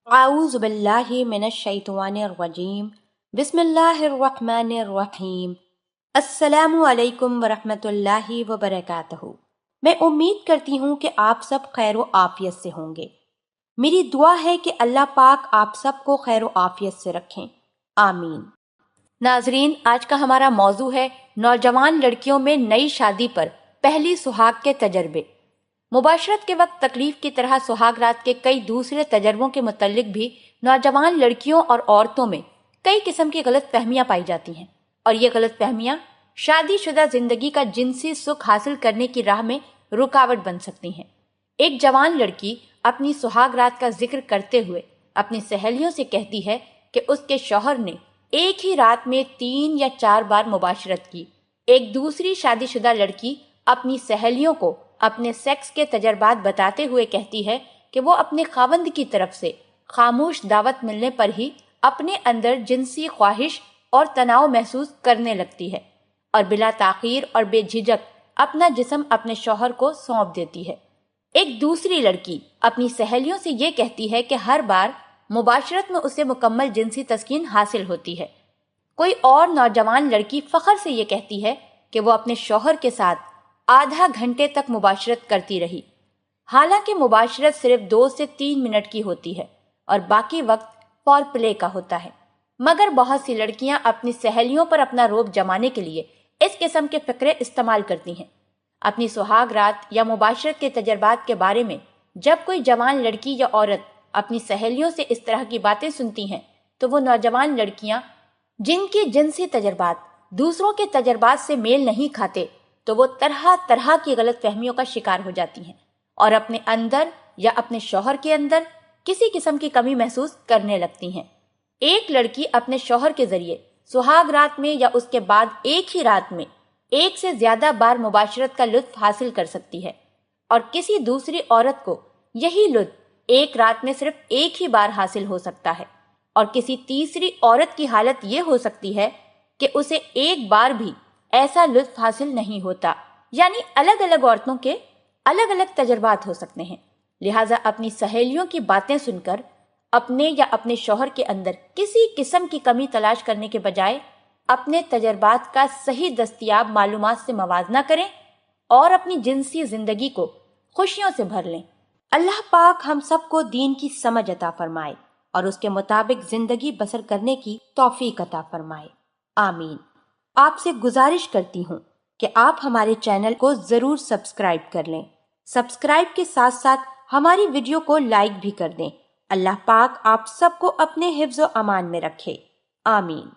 اعوذ باللہ من الشیطان الرجیم بسم اللہ الرحمن الرحیم السلام علیکم ورحمۃ اللہ وبرکاتہ۔ میں امید کرتی ہوں کہ آپ سب خیر و عافیت سے ہوں گے۔ میری دعا ہے کہ اللہ پاک آپ سب کو خیر و عافیت سے رکھیں، آمین۔ ناظرین، آج کا ہمارا موضوع ہے نوجوان لڑکیوں میں نئی شادی پر پہلی سہاگ کے تجربے۔ مباشرت کے وقت تکلیف کی طرح سہاگ رات کے کئی دوسرے تجربوں کے متعلق بھی نوجوان لڑکیوں اور عورتوں میں کئی قسم کی غلط فہمیاں پائی جاتی ہیں، اور یہ غلط فہمیاں شادی شدہ زندگی کا جنسی سکھ حاصل کرنے کی راہ میں رکاوٹ بن سکتی ہیں۔ ایک جوان لڑکی اپنی سہاگ رات کا ذکر کرتے ہوئے اپنی سہیلیوں سے کہتی ہے کہ اس کے شوہر نے ایک ہی رات میں 3 یا 4 بار مباشرت کی۔ ایک دوسری شادی شدہ لڑکی اپنی سہیلیوں کو اپنے سیکس کے تجربات بتاتے ہوئے کہتی ہے کہ وہ اپنے خاوند کی طرف سے خاموش دعوت ملنے پر ہی اپنے اندر جنسی خواہش اور تناؤ محسوس کرنے لگتی ہے اور بلا تاخیر اور بے جھجک اپنا جسم اپنے شوہر کو سونپ دیتی ہے۔ ایک دوسری لڑکی اپنی سہیلیوں سے یہ کہتی ہے کہ ہر بار مباشرت میں اسے مکمل جنسی تسکین حاصل ہوتی ہے۔ کوئی اور نوجوان لڑکی فخر سے یہ کہتی ہے کہ وہ اپنے شوہر کے ساتھ آدھا گھنٹے تک مباشرت کرتی رہی، حالانکہ مباشرت صرف 2 سے 3 منٹ کی ہوتی ہے اور باقی وقت فور پلے کا ہوتا ہے۔ مگر بہت سی لڑکیاں اپنی سہیلیوں پر اپنا رعب جمانے کے لیے اس قسم کے فقرے استعمال کرتی ہیں۔ اپنی سہاگ رات یا مباشرت کے تجربات کے بارے میں جب کوئی جوان لڑکی یا عورت اپنی سہیلیوں سے اس طرح کی باتیں سنتی ہیں تو وہ نوجوان لڑکیاں جن کے جنسی تجربات دوسروں کے تجربات سے میل نہیں کھاتے تو وہ طرح طرح کی غلط فہمیوں کا شکار ہو جاتی ہیں اور اپنے اندر یا اپنے شوہر کے اندر کسی قسم کی کمی محسوس کرنے لگتی ہیں۔ ایک لڑکی اپنے شوہر کے ذریعے سہاگ رات میں یا اس کے بعد ایک ہی رات میں 1 سے زیادہ بار مباشرت کا لطف حاصل کر سکتی ہے، اور کسی دوسری عورت کو یہی لطف ایک رات میں صرف ایک ہی بار حاصل ہو سکتا ہے، اور کسی تیسری عورت کی حالت یہ ہو سکتی ہے کہ اسے ایک بار بھی ایسا لطف حاصل نہیں ہوتا۔ یعنی الگ الگ عورتوں کے الگ الگ تجربات ہو سکتے ہیں۔ لہٰذا اپنی سہیلیوں کی باتیں سن کر اپنے یا اپنے شوہر کے اندر کسی قسم کی کمی تلاش کرنے کے بجائے اپنے تجربات کا صحیح دستیاب معلومات سے موازنہ کریں اور اپنی جنسی زندگی کو خوشیوں سے بھر لیں۔ اللہ پاک ہم سب کو دین کی سمجھ عطا فرمائے اور اس کے مطابق زندگی بسر کرنے کی توفیق عطا فرمائے، آمین۔ آپ سے گزارش کرتی ہوں کہ آپ ہمارے چینل کو ضرور سبسکرائب کر لیں۔ سبسکرائب کے ساتھ ساتھ ہماری ویڈیو کو لائک بھی کر دیں۔ اللہ پاک آپ سب کو اپنے حفظ و امان میں رکھے، آمین۔